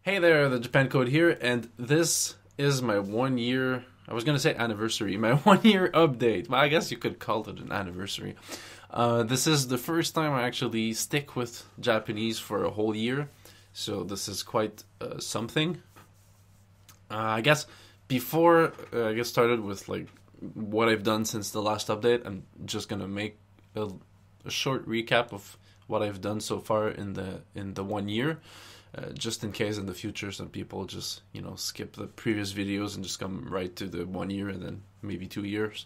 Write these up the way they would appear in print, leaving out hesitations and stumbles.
Hey there, the Japan Code here, and this is my 1 year. I was gonna say anniversary, my 1 year update. Well, I guess you could call it an anniversary. This is the first time I actually stick with Japanese for a whole year, so this is quite something. I guess before I get started with like what I've done since the last update, I'm just gonna make a short recap of what I've done so far in the 1 year. Just in case in the future some people just skip the previous videos and just come right to the 1 year and then maybe 2 years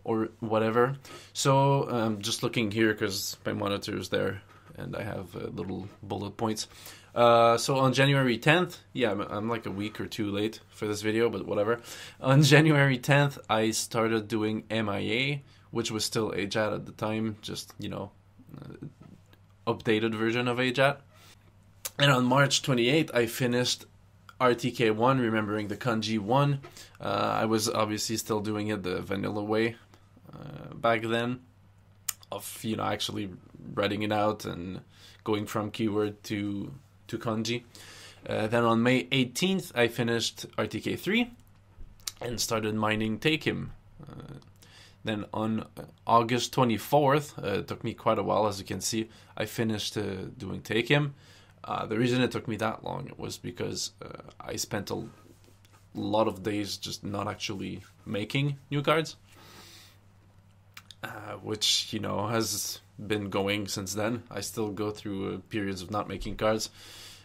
or whatever. So just looking here because my monitor is there and I have little bullet points. So on January 10th, yeah, I'm like a week or two late for this video, but whatever. On January 10th, I started doing MIA, which was still AJAT at the time, just updated version of AJAT. And on March 28th, I finished RTK1, remembering the kanji 1. I was obviously still doing it the vanilla way back then, of actually writing it out and going from keyword to kanji. Then on May 18th, I finished RTK3 and started mining Takim. Then on August 24th, it took me quite a while, as you can see, I finished doing Takim. The reason it took me that long was because I spent a lot of days just not actually making new cards, which, has been going since then. I still go through periods of not making cards,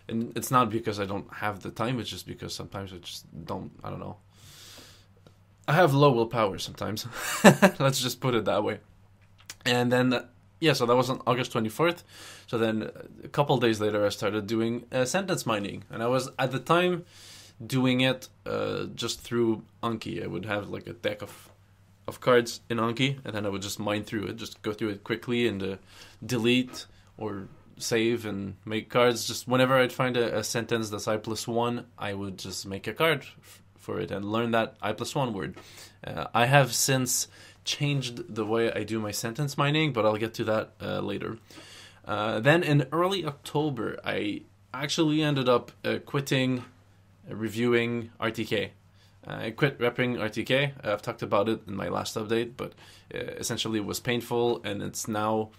and it's not because I don't have the time, it's just because sometimes I just don't, I don't know. I have low willpower sometimes. Let's just put it that way. And then so that was on August 24th. So then a couple days later, I started doing sentence mining. And I was, at the time, doing it just through Anki. I would have like a deck of cards in Anki, and then I would just mine through it, just go through it quickly and delete or save and make cards. Just whenever I'd find a sentence that's I+1, I would just make a card for it and learn that I+1 word. I have since changed the way I do my sentence mining, but I'll get to that later. Then in early October, I actually ended up quitting reviewing RTK. I quit repping RTK. I've talked about it in my last update, but essentially it was painful, and it's now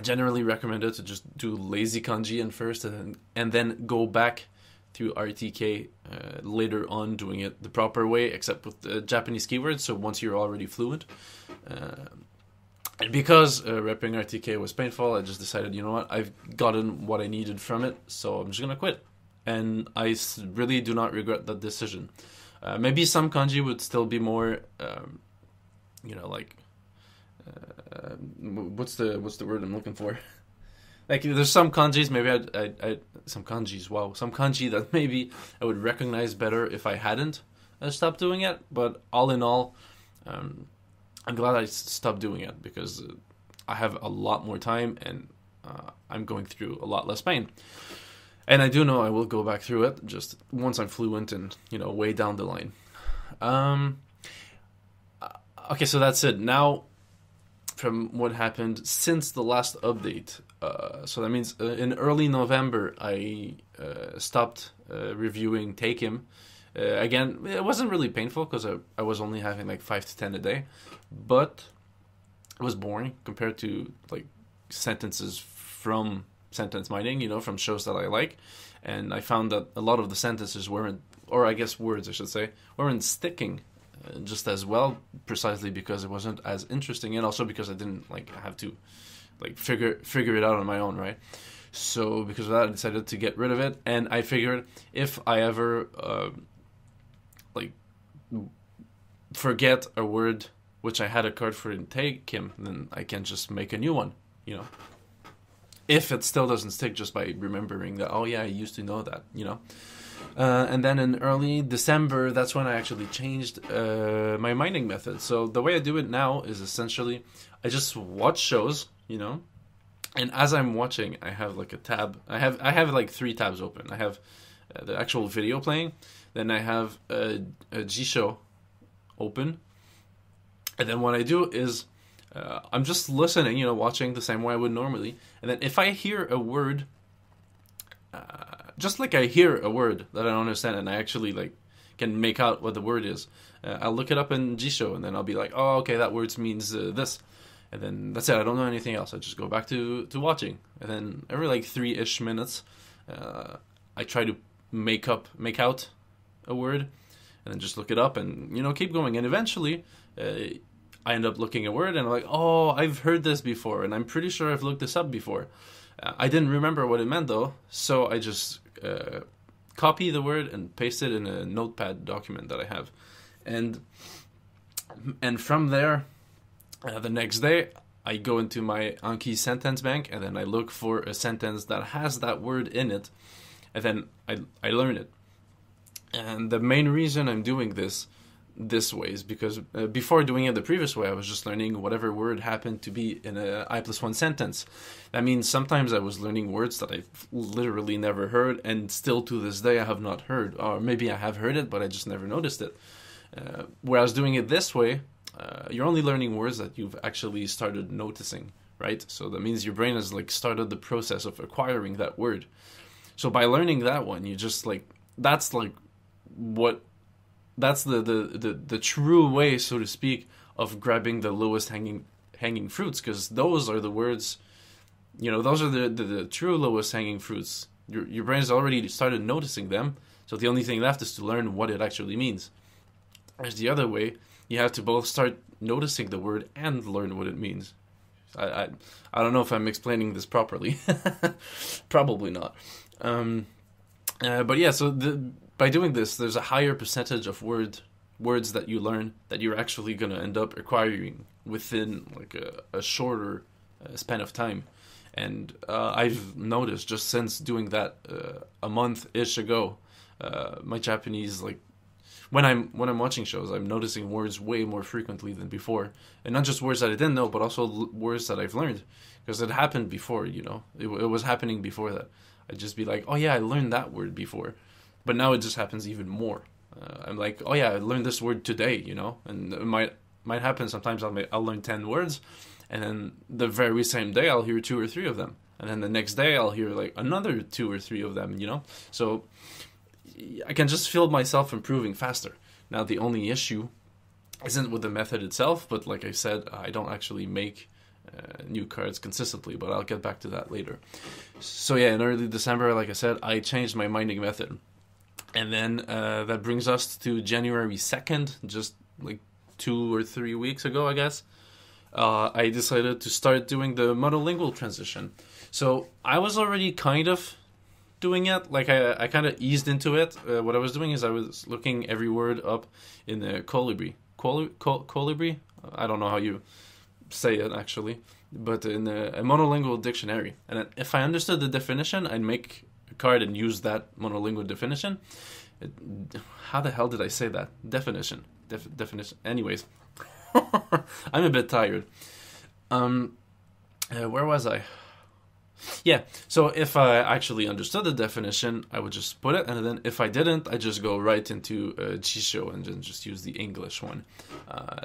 generally recommended to just do lazy kanji in first and then go back to RTK later on, doing it the proper way, except with the Japanese keywords, so once you're already fluent. And because repping RTK was painful, I just decided, you know what, I've gotten what I needed from it, so I'm just going to quit. And I really do not regret that decision. Maybe some kanji would still be more, what's the word I'm looking for? Like, there's some kanjis, maybe some kanji that maybe I would recognize better if I hadn't stopped doing it. But all in all, I'm glad I stopped doing it because I have a lot more time and I'm going through a lot less pain. And I do know I will go back through it just once I'm fluent and, way down the line. Okay, so that's it. Now, from what happened since the last update. So that means in early November, I stopped reviewing Takim. Again, it wasn't really painful because I was only having like 5 to 10 a day, but it was boring compared to like sentences from sentence mining, from shows that I like. And I found that a lot of the sentences weren't, or I guess words I should say, weren't sticking just as well, precisely because it wasn't as interesting, and also because I didn't have to figure it out on my own, right? So because of that, I decided to get rid of it, and I figured if I ever forget a word which I had a card for in Takim, then I can just make a new one, if it still doesn't stick just by remembering that, oh yeah, I used to know that, and then in early December, that's when I actually changed my mining method. So the way I do it now is essentially I just watch shows, and as I'm watching, I have like a tab. I have like 3 tabs open. I have the actual video playing, then I have a G show open, and then what I do is I'm just listening, watching the same way I would normally, and then if I hear a word just like I hear a word that I don't understand and I actually like can make out what the word is. I'll look it up in Jisho and then I'll be like, oh, okay, that word means this. And then that's it. I don't know anything else. I just go back to watching. And then every like 3-ish minutes, I try to make out a word and then just look it up and, you know, keep going. And eventually, I end up looking at a word and I'm like, oh, I've heard this before. And I'm pretty sure I've looked this up before. I didn't remember what it meant though. So I just copy the word and paste it in a notepad document that I have. And from there, the next day, I go into my Anki sentence bank and then I look for a sentence that has that word in it, and then I learn it. And the main reason I'm doing this way is because before doing it the previous way, I was just learning whatever word happened to be in a I+1 sentence. That means sometimes I was learning words that I've literally never heard, and still to this day I have not heard. Or maybe I have heard it, but I just never noticed it. Whereas doing it this way, you're only learning words that you've actually started noticing, right? So that means your brain has like started the process of acquiring that word. So by learning that one, you just like, that's like what, that's the true way, so to speak, of grabbing the lowest hanging fruits, because those are the words, you know, those are the true lowest hanging fruits. Your brain has already started noticing them, so the only thing left is to learn what it actually means. There's the other way. You have to both start noticing the word and learn what it means. I don't know if I'm explaining this properly. Probably not. But yeah, so by doing this, there's a higher percentage of words that you learn that you're actually going to end up acquiring within like a shorter span of time. And I've noticed just since doing that a month-ish ago, my Japanese, like, when I'm watching shows, I'm noticing words way more frequently than before, and not just words that I didn't know, but also words that I've learned, because it happened before. You know, it was happening before that. I'd just be like, oh yeah, I learned that word before, but now it just happens even more. I'm like, oh yeah, I learned this word today. You know, and it might happen sometimes. I'll learn 10 words, and then the very same day I'll hear 2 or 3 of them, and then the next day I'll hear like another 2 or 3 of them. You know, so I can just feel myself improving faster. Now, the only issue isn't with the method itself, but like I said, I don't actually make new cards consistently, but I'll get back to that later. So yeah, in early December, like I said, I changed my minding method. And then that brings us to January 2nd, just like 2 or 3 weeks ago, I guess. I decided to start doing the monolingual transition. So I was already kind of doing it, like I kind of eased into it. What I was doing is I was looking every word up in the Colibri. Colibri? I don't know how you say it actually, but in a monolingual dictionary. And if I understood the definition, I'd make a card and use that monolingual definition. How the hell did I say that? Definition. Anyways, I'm a bit tired. Where was I? Yeah, so if I actually understood the definition, I would just put it, and then if I didn't, I just go right into Jisho and then just use the English one.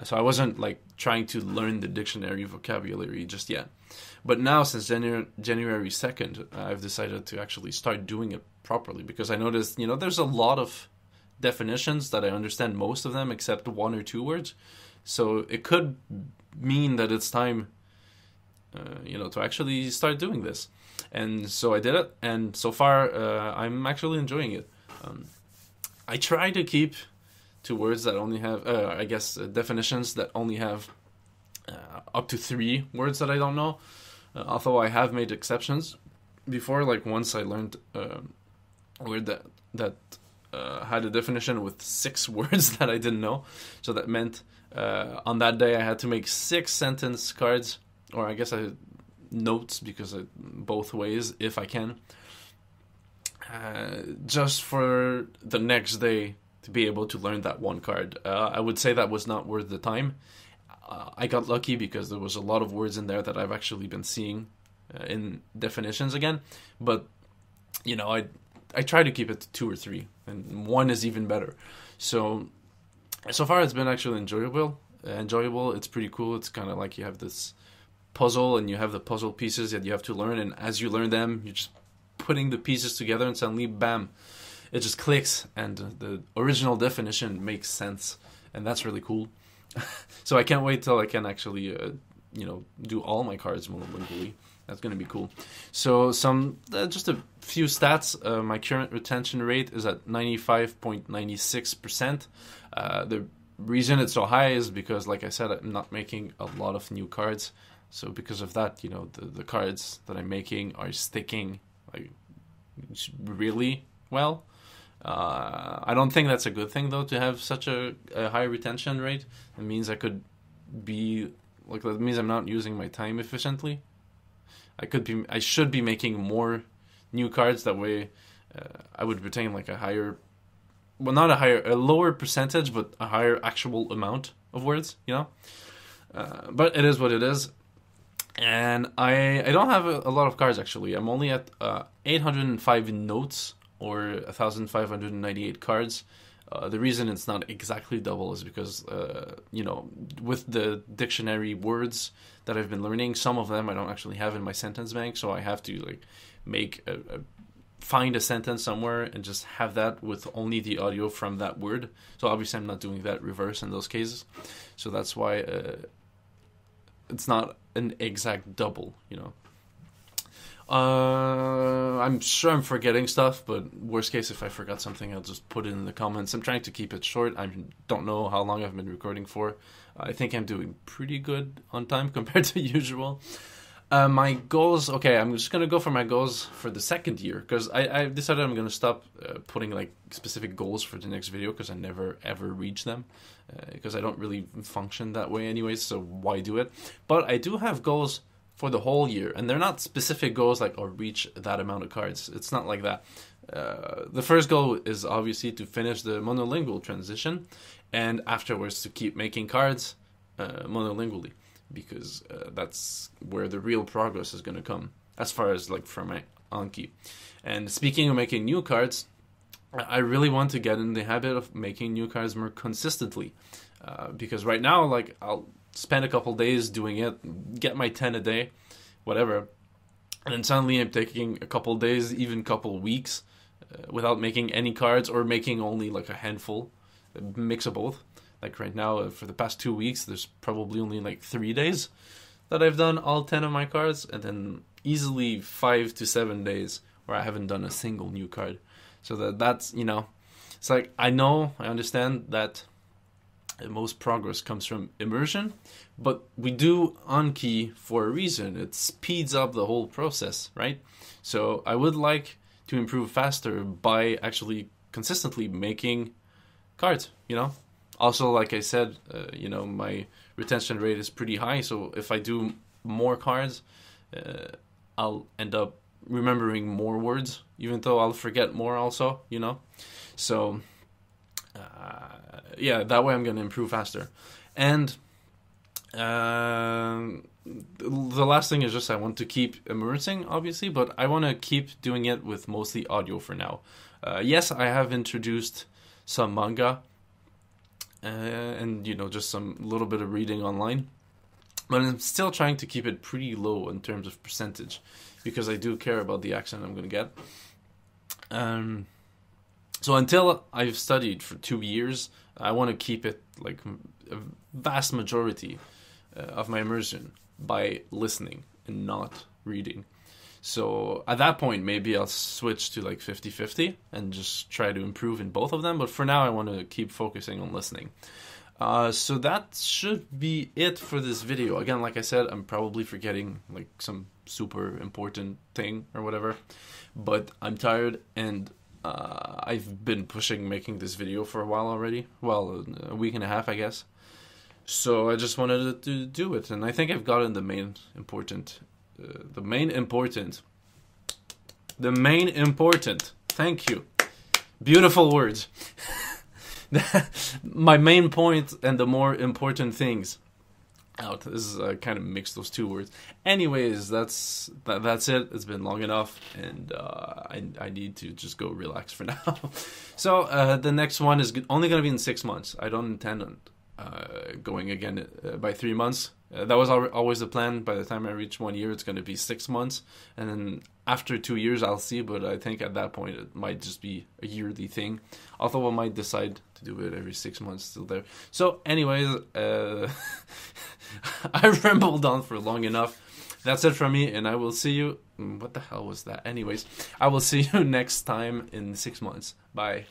So I wasn't like trying to learn the dictionary vocabulary just yet. But now, since January 2nd, I've decided to actually start doing it properly, because I noticed, you know, there's a lot of definitions that I understand most of them except 1 or 2 words. So it could mean that it's time to actually start doing this. And so I did it, and so far I'm actually enjoying it. I try to keep to words that only have, definitions that only have up to 3 words that I don't know, although I have made exceptions before. Like once I learned a word that had a definition with 6 words that I didn't know, so that meant on that day I had to make 6 sentence cards, or I guess notes, because both ways if I can, just for the next day to be able to learn that one card. I would say that was not worth the time. I got lucky because there was a lot of words in there that I've actually been seeing in definitions again, but you know, I try to keep it to 2 or 3, and 1 is even better. So far it's been actually enjoyable. It's pretty cool. It's kind of like you have this puzzle, and you have the puzzle pieces that you have to learn, and as you learn them, you just putting the pieces together and suddenly, bam, it just clicks and the original definition makes sense. And that's really cool. So I can't wait till I can actually, do all my cards monolingually. That's going to be cool. So just a few stats. My current retention rate is at 95.96%. The reason it's so high is because, like I said, I'm not making a lot of new cards. So because of that, the cards that I'm making are sticking like really well. I don't think that's a good thing, though, to have such a high retention rate. It means that means I'm not using my time efficiently. I should be making more new cards. That way, I would retain like a lower percentage, but a higher actual amount of words. But it is what it is. And I don't have a lot of cards actually. I'm only at 805 notes or 1,598 cards. The reason it's not exactly double is because, with the dictionary words that I've been learning, some of them I don't actually have in my sentence bank, so I have to find a sentence somewhere and just have that with only the audio from that word. So obviously I'm not doing that reverse in those cases. So that's why it's not an exact double, I'm sure I'm forgetting stuff, but worst case, if I forgot something, I'll just put it in the comments. I'm trying to keep it short. I don't know how long I've been recording for. I think I'm doing pretty good on time compared to usual. My goals, okay, I'm just going to go for my goals for the second year, because I decided I'm going to stop putting like specific goals for the next video, because I never ever reach them, because I don't really function that way anyways, so why do it? But I do have goals for the whole year, and they're not specific goals like, reach that amount of cards. It's not like that. The first goal is obviously to finish the monolingual transition, and afterwards to keep making cards monolingually, because that's where the real progress is going to come, as far as like for my Anki. And speaking of making new cards, I really want to get in the habit of making new cards more consistently, because right now, like, I'll spend a couple days doing it, get my 10 a day, whatever, and then suddenly I'm taking a couple days, even a couple weeks, without making any cards, or making only like a handful, a mix of both. Like right now, for the past 2 weeks, there's probably only like 3 days that I've done all 10 of my cards, and then easily 5 to 7 days where I haven't done a single new card. So that's, it's like, I understand that most progress comes from immersion, but we do Anki for a reason. It speeds up the whole process, right? So I would like to improve faster by actually consistently making cards, Also, like I said, my retention rate is pretty high, so if I do more cards, I'll end up remembering more words, even though I'll forget more also, So that way I'm going to improve faster. And the last thing is just I want to keep immersing, obviously, but I want to keep doing it with mostly audio for now. Yes, I have introduced some manga, and just some little bit of reading online, but I'm still trying to keep it pretty low in terms of percentage, because I do care about the accent I'm going to get. So until I've studied for 2 years, I want to keep it like a vast majority of my immersion by listening and not reading. So at that point, maybe I'll switch to like 50-50 and just try to improve in both of them. But for now, I want to keep focusing on listening. So that should be it for this video. Again, like I said, I'm probably forgetting like some super important thing or whatever. But I'm tired, and I've been pushing making this video for a while already. Well, a week and a half, I guess. So I just wanted to do it. And I think I've gotten the main important. Thank you. Beautiful words. My main point and the more important things out. This is kind of mixed those two words. Anyways, that's it. It's been long enough, and I need to just go relax for now. So the next one is only going to be in 6 months. I don't intend on going again by 3 months. That was always the plan. By the time I reach 1 year, it's going to be 6 months, and then after 2 years, I'll see. But I think at that point, it might just be a yearly thing. Although I might decide to do it every 6 months. Still there. So, anyways, I rambled on for long enough. That's it from me, and I will see you. What the hell was that? Anyways, I will see you next time in 6 months. Bye.